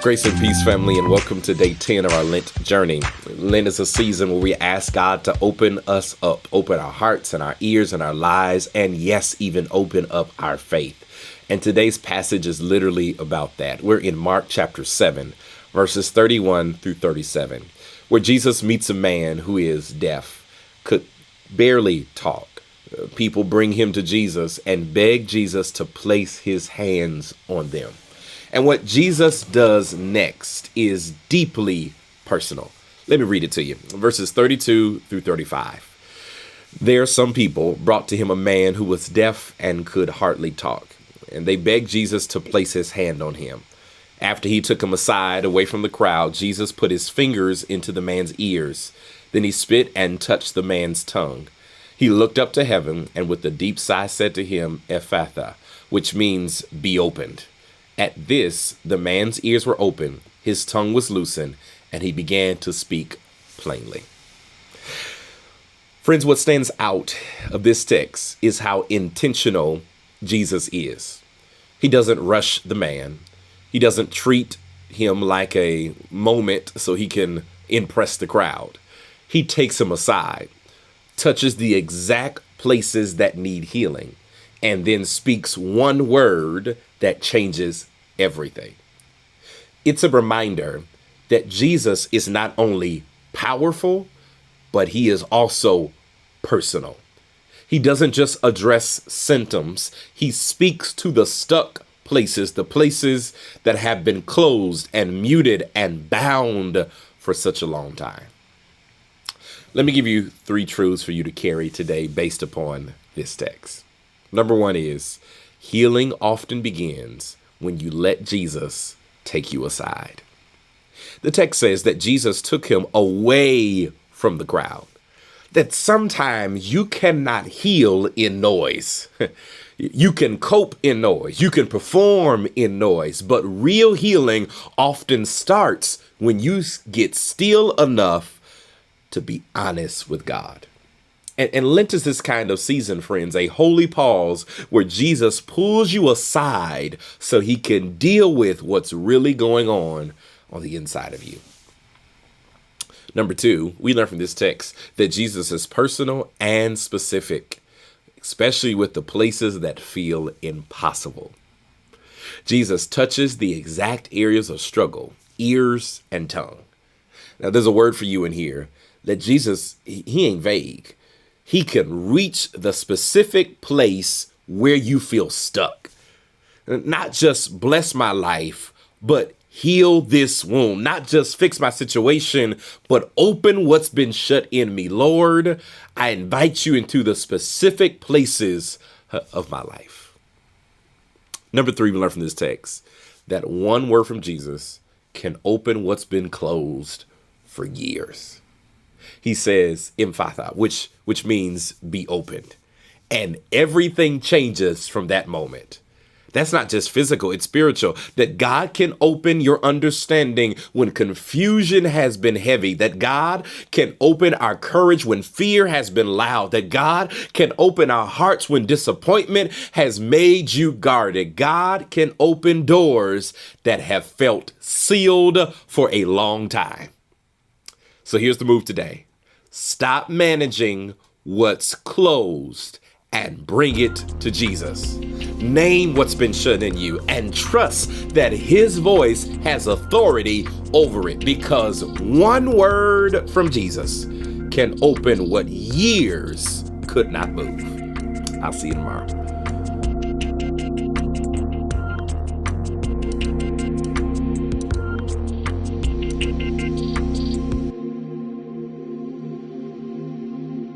Grace and peace, family, and welcome to day 10 of our Lent journey. Lent is a season where we ask God to open us up, open our hearts and our ears and our lives, and yes, even open up our faith. And today's passage is literally about that. We're in Mark chapter 7, verses 31 through 37, where Jesus meets a man who is deaf, could barely talk. People bring him to Jesus and beg Jesus to place his hands on them. And what Jesus does next is deeply personal. Let me read it to you. Verses 32 through 35. There some people brought to him a man who was deaf and could hardly talk, and they begged Jesus to place his hand on him. After he took him aside, away from the crowd, Jesus put his fingers into the man's ears. Then he spit and touched the man's tongue. He looked up to heaven and with a deep sigh said to him, Ephphatha, which means be opened. At this, the man's ears were open, his tongue was loosened, and he began to speak plainly. Friends, what stands out of this text is how intentional Jesus is. He doesn't rush the man. He doesn't treat him like a moment so he can impress the crowd. He takes him aside, touches the exact places that need healing, and then speaks one word that changes everything. It's a reminder that Jesus is not only powerful, but he is also personal. He doesn't just address symptoms. He speaks to the stuck places, the places that have been closed and muted and bound for such a long time. Let me give you 3 truths for you to carry today based upon this text. Number 1 is healing often begins when you let Jesus take you aside. The text says that Jesus took him away from the crowd, that sometimes you cannot heal in noise. You can cope in noise, you can perform in noise, but real healing often starts when you get still enough to be honest with God. And Lent is this kind of season, friends, a holy pause where Jesus pulls you aside so he can deal with what's really going on the inside of you. Number 2, we learn from this text that Jesus is personal and specific, especially with the places that feel impossible. Jesus touches the exact areas of struggle, ears and tongue. Now, there's a word for you in here that Jesus, he ain't vague. He can reach the specific place where you feel stuck. Not just bless my life, but heal this wound. Not just fix my situation, but open what's been shut in me. Lord, I invite you into the specific places of my life. Number 3, we learn from this text that one word from Jesus can open what's been closed for years. He says, Ephphatha, which means be opened. And everything changes from that moment. That's not just physical, it's spiritual. That God can open your understanding when confusion has been heavy. That God can open our courage when fear has been loud. That God can open our hearts when disappointment has made you guarded. God can open doors that have felt sealed for a long time. So here's the move today. Stop managing what's closed and bring it to Jesus. Name what's been shut in you and trust that his voice has authority over it, because one word from Jesus can open what years could not move. I'll see you tomorrow.